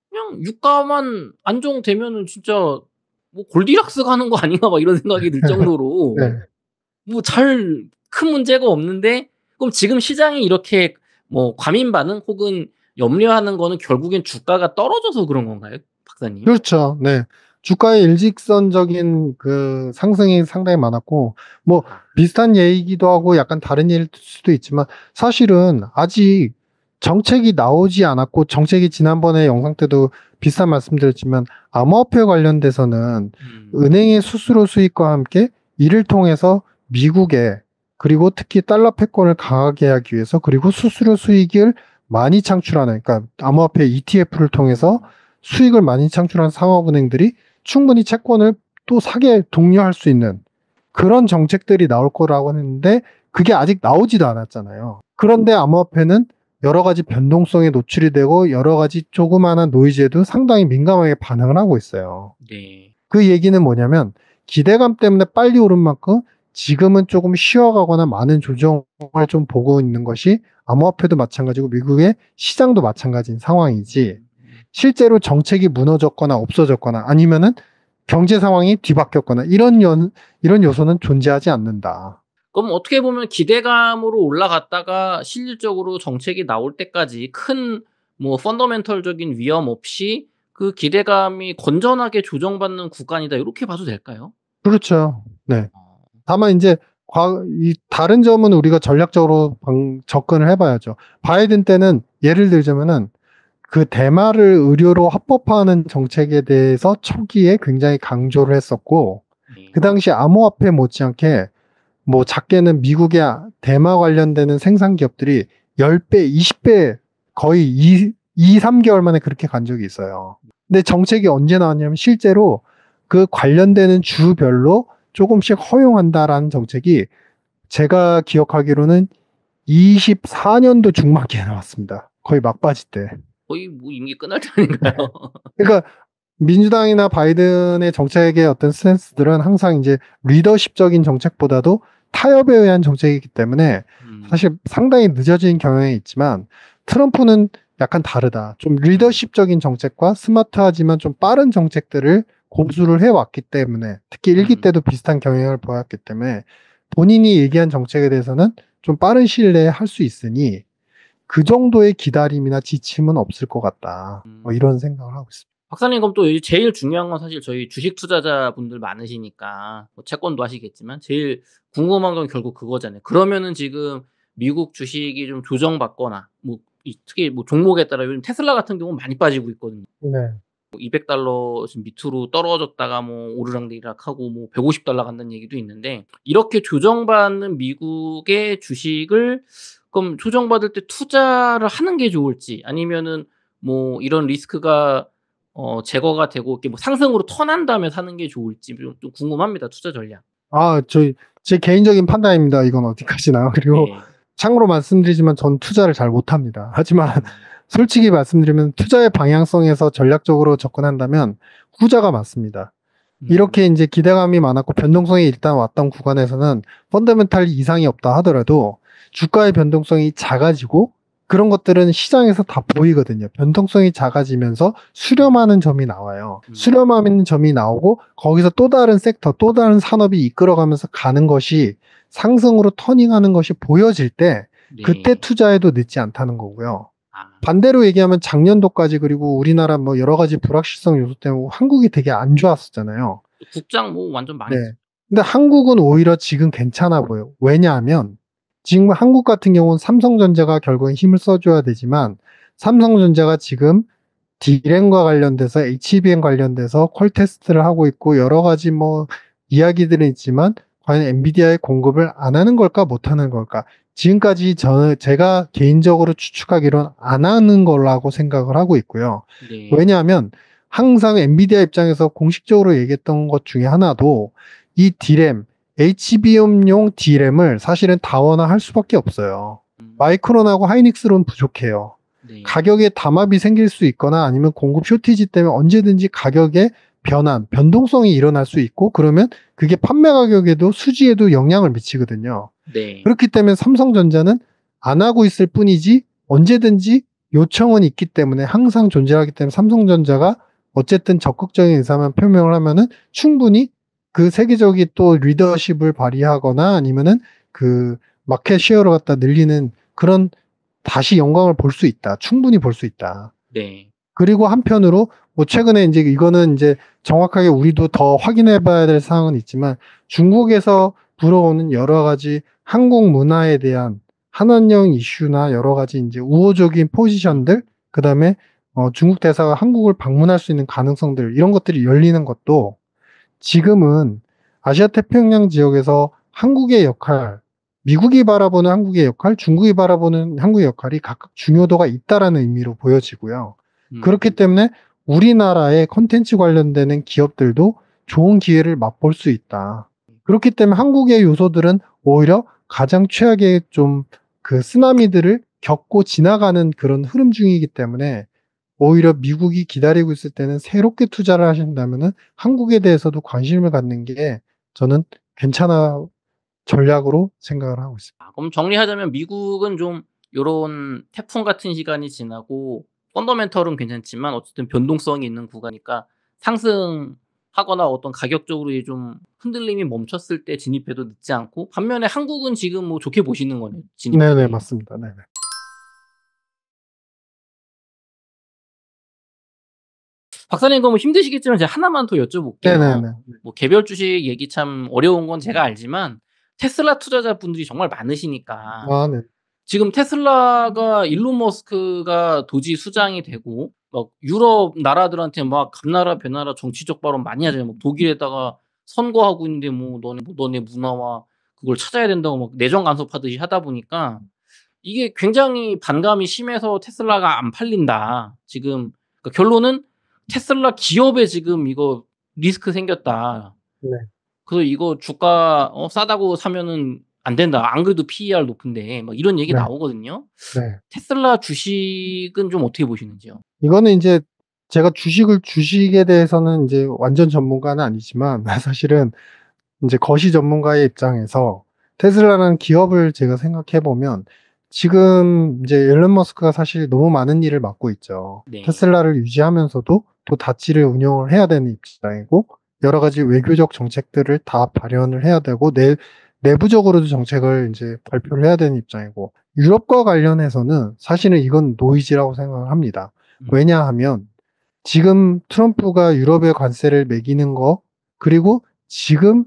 그냥 유가만 안정되면은 진짜 뭐 골디락스 가는 거 아닌가 막 이런 생각이 들 정도로 네. 뭐 잘 큰 문제가 없는데 그럼 지금 시장이 이렇게 뭐 과민 반응 혹은 염려하는 거는 결국엔 주가가 떨어져서 그런 건가요, 박사님? 그렇죠. 네. 주가의 일직선적인 그 상승이 상당히 많았고, 뭐, 비슷한 얘기기도 하고 약간 다른 얘기일 수도 있지만, 사실은 아직 정책이 나오지 않았고, 정책이 지난번에 영상 때도 비슷한 말씀드렸지만, 암호화폐 관련돼서는 음. 은행의 수수료 수익과 함께 이를 통해서 미국에, 그리고 특히 달러 패권을 강하게 하기 위해서, 그리고 수수료 수익을 많이 창출하는, 그러니까 암호화폐 ETF를 통해서 수익을 많이 창출한 상업은행들이 충분히 채권을 또 사게 독려할 수 있는 그런 정책들이 나올 거라고 했는데 그게 아직 나오지도 않았잖아요. 그런데 암호화폐는 여러 가지 변동성에 노출이 되고 여러 가지 조그마한 노이즈에도 상당히 민감하게 반응을 하고 있어요. 네. 그 얘기는 뭐냐면 기대감 때문에 빨리 오른 만큼 지금은 조금 쉬어가거나 많은 조정을 좀 보고 있는 것이 암호화폐도 마찬가지고 미국의 시장도 마찬가지인 상황이지 실제로 정책이 무너졌거나 없어졌거나 아니면은 경제 상황이 뒤바뀌었거나 이런 요소는 존재하지 않는다. 그럼 어떻게 보면 기대감으로 올라갔다가 실질적으로 정책이 나올 때까지 큰 뭐 펀더멘털적인 위험 없이 그 기대감이 건전하게 조정받는 구간이다, 요렇게 봐도 될까요? 그렇죠. 네. 어. 다만 이제 이 다른 점은 우리가 전략적으로 접근을 해봐야죠. 바이든 때는 예를 들자면은 그 대마를 의료로 합법화하는 정책에 대해서 초기에 굉장히 강조를 했었고, 네. 그 당시 암호화폐 못지않게 뭐 작게는 미국의 대마 관련되는 생산 기업들이 10배, 20배 거의 3개월 만에 그렇게 간 적이 있어요. 근데 정책이 언제 나왔냐면 실제로 그 관련되는 주별로 조금씩 허용한다라는 정책이 제가 기억하기로는 24년도 중반기에 나왔습니다. 거의 막바지 때. 거의 뭐 임기 끝날 때 아닌가요? 그러니까 민주당이나 바이든의 정책의 어떤 스탠스들은 항상 이제 리더십적인 정책보다도 타협에 의한 정책이기 때문에 사실 상당히 늦어진 경향이 있지만 트럼프는 약간 다르다. 좀 리더십적인 정책과 스마트하지만 좀 빠른 정책들을 고수를 해왔기 때문에 특히 일기 때도 비슷한 경향을 보였기 때문에 본인이 얘기한 정책에 대해서는 좀 빠른 시일 내에 할 수 있으니 그 정도의 기다림이나 지침은 없을 것 같다. 뭐 이런 생각을 하고 있습니다. 박사님, 그럼 또 제일 중요한 건 사실 저희 주식 투자자분들 많으시니까 뭐 채권도 하시겠지만 제일 궁금한 건 결국 그거잖아요. 그러면은 지금 미국 주식이 좀 조정받거나 뭐 특히 뭐 종목에 따라 요즘 테슬라 같은 경우는 많이 빠지고 있거든요. 네. 뭐 $200 지금 밑으로 떨어졌다가 뭐 오르락내리락하고 뭐 $150 간다는 얘기도 있는데 이렇게 조정받는 미국의 주식을 그럼 조정받을 때 투자를 하는 게 좋을지 아니면은 뭐 이런 리스크가 제거가 되고 이렇게 뭐 상승으로 턴한 다음에 사는 게 좋을지 좀 궁금합니다, 투자 전략. 제 개인적인 판단입니다. 이건 어디까지나. 그리고 네. 참고로 말씀드리지만 전 투자를 잘 못합니다. 하지만 솔직히 말씀드리면 투자의 방향성에서 전략적으로 접근한다면 후자가 맞습니다. 이렇게 이제 기대감이 많았고 변동성이 일단 왔던 구간에서는 펀더멘탈 이상이 없다 하더라도 주가의 변동성이 작아지고 그런 것들은 시장에서 다 보이거든요. 변동성이 작아지면서 수렴하는 점이 나와요. 수렴하는 점이 나오고 거기서 또 다른 섹터, 또 다른 산업이 이끌어가면서 가는 것이 상승으로 터닝하는 것이 보여질 때 그때 네. 투자해도 늦지 않다는 거고요. 아, 반대로 얘기하면 작년도까지 그리고 우리나라 뭐 여러 가지 불확실성 요소 때문에 한국이 되게 안 좋았었잖아요. 국장 뭐 완전 네. 망했죠. 근데 한국은 오히려 지금 괜찮아 보여요. 왜냐하면 지금 한국 같은 경우는 삼성전자가 결국엔 힘을 써줘야 되지만 삼성전자가 지금 D램과 관련돼서 HBM 관련돼서 퀄 테스트를 하고 있고 여러 가지 뭐 이야기들은 있지만 과연 엔비디아의 공급을 안 하는 걸까 못 하는 걸까? 지금까지 제가 개인적으로 추측하기로는 안 하는 거라고 생각을 하고 있고요. 네. 왜냐하면 항상 엔비디아 입장에서 공식적으로 얘기했던 것 중에 하나도 이 D램, HBM용 D램을 사실은 다원화할 수밖에 없어요. 마이크론하고 하이닉스로는 부족해요. 네. 가격에 담합이 생길 수 있거나 아니면 공급 쇼티지 때문에 언제든지 가격의 변동성이 일어날 수 있고 그러면 그게 판매 가격에도 수지에도 영향을 미치거든요. 네. 그렇기 때문에 삼성전자는 안 하고 있을 뿐이지 언제든지 요청은 있기 때문에 항상 존재하기 때문에 삼성전자가 어쨌든 적극적인 의사만 표명을 하면은 충분히 그 세계적인 또 리더십을 발휘하거나 아니면은 그 마켓 쉐어를 갖다 늘리는 그런 다시 영광을 볼 수 있다. 충분히 볼 수 있다. 네. 그리고 한편으로 뭐 최근에 이제 이거는 이제 정확하게 우리도 더 확인해 봐야 될 사항은 있지만 중국에서 불어오는 여러 가지 한국 문화에 대한 한한령 이슈나 여러 가지 이제 우호적인 포지션들, 그다음에 중국 대사가 한국을 방문할 수 있는 가능성들 이런 것들이 열리는 것도 지금은 아시아 태평양 지역에서 한국의 역할, 미국이 바라보는 한국의 역할, 중국이 바라보는 한국의 역할이 각각 중요도가 있다라는 의미로 보여지고요. 그렇기 때문에 우리나라의 컨텐츠 관련되는 기업들도 좋은 기회를 맛볼 수 있다. 그렇기 때문에 한국의 요소들은 오히려 가장 최악의 좀 그 쓰나미들을 겪고 지나가는 그런 흐름 중이기 때문에 오히려 미국이 기다리고 있을 때는 새롭게 투자를 하신다면은 한국에 대해서도 관심을 갖는 게 저는 괜찮아 전략으로 생각을 하고 있습니다. 그럼 정리하자면 미국은 좀 요런 태풍 같은 시간이 지나고 펀더멘털은 괜찮지만 어쨌든 변동성이 있는 구간이니까 상승하거나 어떤 가격적으로 좀 흔들림이 멈췄을 때 진입해도 늦지 않고, 반면에 한국은 지금 뭐 좋게 보시는 거네요, 네네, 진입하기에. 맞습니다. 네네. 박사님 그러면 힘드시겠지만 제가 하나만 더 여쭤볼게요. 네네네. 뭐 개별 주식 얘기 참 어려운 건 제가 알지만 테슬라 투자자분들이 정말 많으시니까 아, 네. 지금 테슬라가 일론 머스크가 도지 수장이 되고 막 유럽 나라들한테 막 감나라 배나라 정치적 발언 많이 하잖아요. 막 독일에다가 선거하고 있는데 뭐 너네 문화와 그걸 찾아야 된다고 막 내정 간섭하듯이 하다 보니까 이게 굉장히 반감이 심해서 테슬라가 안 팔린다. 지금 그러니까 결론은 테슬라 기업에 지금 이거 리스크 생겼다. 네. 그래서 이거 주가 싸다고 사면은 안 된다. 안 그래도 PER 높은데 막 이런 얘기 네. 나오거든요. 네. 테슬라 주식은 좀 어떻게 보시는지요? 이거는 이제 제가 주식에 대해서는 이제 완전 전문가는 아니지만 사실은 이제 거시 전문가의 입장에서 테슬라라는 기업을 제가 생각해 보면 지금 이제 일론 머스크가 사실 너무 많은 일을 맡고 있죠. 네. 테슬라를 유지하면서도 또 다치를 운영을 해야 되는 입장이고 여러 가지 외교적 정책들을 다 발현을 해야 되고 내부적으로도 정책을 이제 발표를 해야 되는 입장이고 유럽과 관련해서는 사실은 이건 노이즈라고 생각을 합니다. 왜냐하면 지금 트럼프가 유럽에 관세를 매기는 거 그리고 지금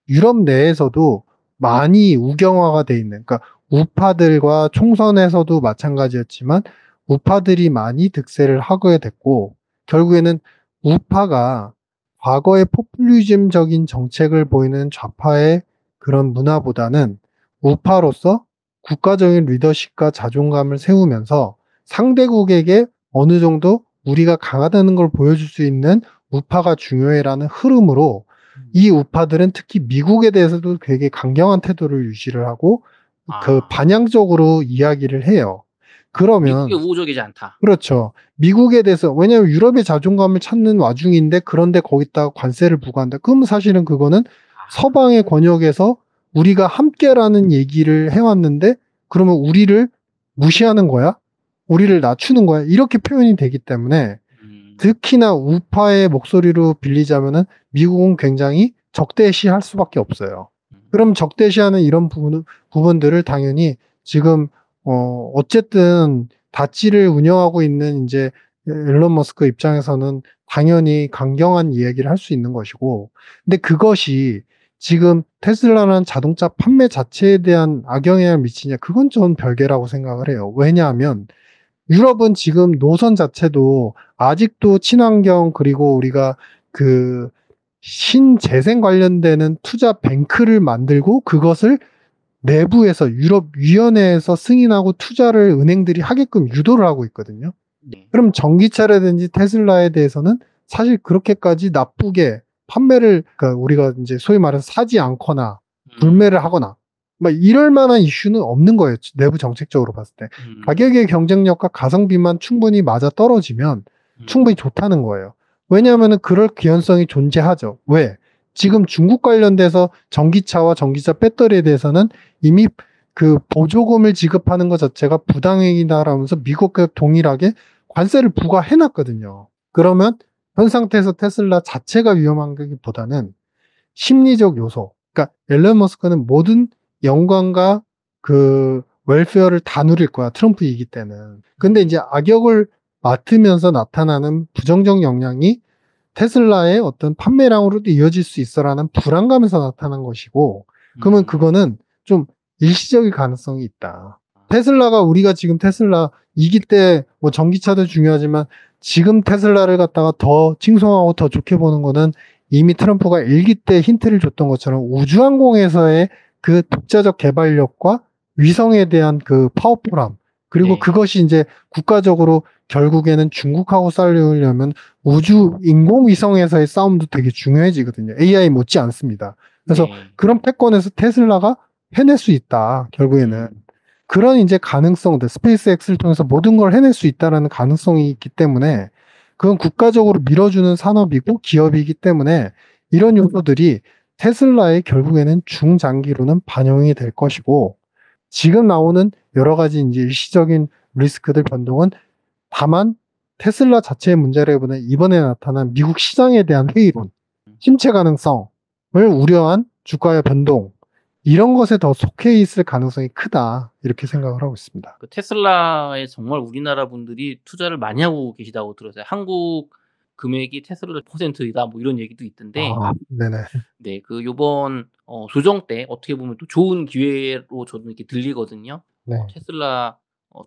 유럽 내에서도 많이 우경화가 돼 있는, 그러니까 우파들과 총선에서도 마찬가지였지만 우파들이 많이 득세를 하게 됐고 결국에는 우파가 과거의 포퓰리즘적인 정책을 보이는 좌파의 그런 문화보다는 우파로서 국가적인 리더십과 자존감을 세우면서 상대국에게 어느 정도 우리가 강하다는 걸 보여줄 수 있는 우파가 중요해라는 흐름으로 이 우파들은 특히 미국에 대해서도 되게 강경한 태도를 유지를 하고 그 아. 반향적으로 이야기를 해요. 미국이 그러면 우호적이지 않다. 그렇죠. 미국에 대해서 왜냐하면 유럽의 자존감을 찾는 와중인데 그런데 거기다가 관세를 부과한다. 그럼 사실은 그거는 서방의 권역에서 우리가 함께라는 얘기를 해왔는데 그러면 우리를 무시하는 거야? 우리를 낮추는 거야? 이렇게 표현이 되기 때문에 음. 특히나 우파의 목소리로 빌리자면은 미국은 굉장히 적대시할 수밖에 없어요. 그럼 적대시하는 이런 부분들을 당연히 지금 어쨌든 다찌를 운영하고 있는 이제 일론 머스크 입장에서는 당연히 강경한 이야기를 할 수 있는 것이고, 근데 그것이 지금 테슬라라는 자동차 판매 자체에 대한 악영향을 미치냐, 그건 전 별개라고 생각을 해요. 왜냐하면 유럽은 지금 노선 자체도 아직도 친환경 그리고 우리가 그 신재생 관련되는 투자 뱅크를 만들고 그것을 내부에서 유럽 위원회에서 승인하고 투자를 은행들이 하게끔 유도를 하고 있거든요. 네. 그럼 전기차라든지 테슬라에 대해서는 사실 그렇게까지 나쁘게 판매를 그러니까 우리가 이제 소위 말해서 사지 않거나 음. 불매를 하거나 막 이럴 만한 이슈는 없는 거예요. 내부 정책적으로 봤을 때. 음. 가격의 경쟁력과 가성비만 충분히 맞아 떨어지면 음. 충분히 좋다는 거예요. 왜냐하면 그럴 기현성이 존재하죠. 왜? 지금 중국 관련돼서 전기차와 전기차 배터리에 대해서는 이미 그 보조금을 지급하는 것 자체가 부당행위다라면서 미국과 동일하게 관세를 부과해놨거든요. 그러면 현 상태에서 테슬라 자체가 위험한 것보다는 심리적 요소. 그러니까 앨런 머스크는 모든 영광과 그 웰페어를 다 누릴 거야. 트럼프 이기 때는. 근데 이제 악역을 맡으면서 나타나는 부정적 영향이 테슬라의 어떤 판매량으로도 이어질 수 있어라는 불안감에서 나타난 것이고, 그러면 음. 그거는 좀 일시적일 가능성이 있다. 테슬라가 우리가 지금 테슬라 이기 때 뭐 전기차도 중요하지만 지금 테슬라를 갖다가 더 칭송하고 더 좋게 보는 거는 이미 트럼프가 일기 때 힌트를 줬던 것처럼 우주항공에서의 그 독자적 개발력과 위성에 대한 그 파워풀함 그리고 네. 그것이 이제 국가적으로 결국에는 중국하고 싸우려면 우주 인공위성에서의 싸움도 되게 중요해지거든요. AI 못지 않습니다. 그래서 네. 그런 패권에서 테슬라가 해낼 수 있다. 결국에는 음. 그런 이제 가능성들, 스페이스X를 통해서 모든 걸 해낼 수 있다라는 가능성이 있기 때문에 그건 국가적으로 밀어주는 산업이고 기업이기 때문에 이런 요소들이 테슬라의 결국에는 중장기로는 반영이 될 것이고 지금 나오는 여러 가지 이제 일시적인 리스크들 변동은 다만 테슬라 자체의 문제라기보다는 이번에 나타난 미국 시장에 대한 회의론, 침체 가능성을 우려한 주가의 변동, 이런 것에 더 속해 있을 가능성이 크다. 이렇게 생각을 하고 있습니다. 그 테슬라에 정말 우리나라 분들이 투자를 많이 하고 계시다고 들었어요. 한국 금액이 테슬라 퍼센트이다 뭐 이런 얘기도 있던데 아, 네네. 네 그 요번 조정 때 어떻게 보면 또 좋은 기회로 저는 이렇게 들리거든요. 네. 테슬라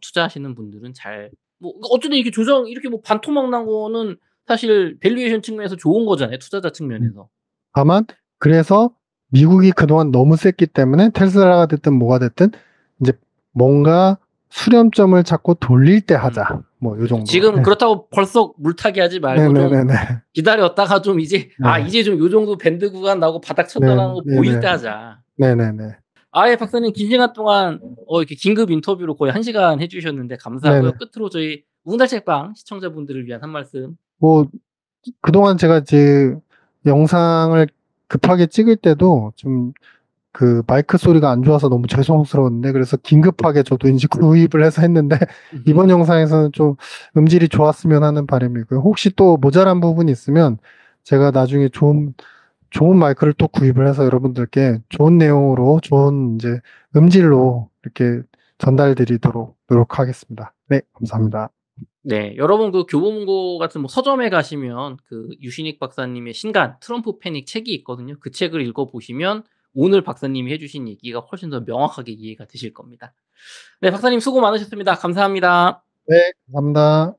투자하시는 분들은 잘 뭐 어쨌든 이렇게 조정 이렇게 뭐 반토막 난 거는 사실 밸류에이션 측면에서 좋은 거잖아요, 투자자 음. 측면에서. 다만, 그래서 미국이 그동안 너무 셌기 때문에 테슬라가 됐든 뭐가 됐든 이제 뭔가 수렴점을 찾고 돌릴 때 음. 하자. 뭐 요 그렇죠. 정도. 지금 네. 그렇다고 벌써 물타기 하지 말고 좀 네네네네. 기다렸다가 좀 이제 네. 이제 좀 요 정도 밴드 구간 나오고 바닥 네. 천전하는 거 보일 네네. 때 하자. 네네네. 예 박사님 긴 시간 동안 이렇게 긴급 인터뷰로 거의 1 시간 해 주셨는데 감사하고요. 네네. 끝으로 저희 우웅달책방 시청자분들을 위한 한 말씀. 뭐 그동안 제가 이제 영상을 급하게 찍을 때도 좀 그 마이크 소리가 안 좋아서 너무 죄송스러웠는데 그래서 긴급하게 저도 이제 구입을 해서 했는데 이번 영상에서는 좀 음질이 좋았으면 하는 바람이고요. 혹시 또 모자란 부분이 있으면 제가 나중에 좋은 마이크를 또 구입을 해서 여러분들께 좋은 내용으로 좋은 이제 음질로 이렇게 전달드리도록 노력하겠습니다. 네, 감사합니다. 네. 여러분 그 교보문고 같은 뭐 서점에 가시면 그 유신익 박사님의 신간 트럼프 패닉 책이 있거든요. 그 책을 읽어 보시면 오늘 박사님이 해 주신 얘기가 훨씬 더 명확하게 이해가 되실 겁니다. 네 박사님 수고 많으셨습니다. 감사합니다. 네, 감사합니다.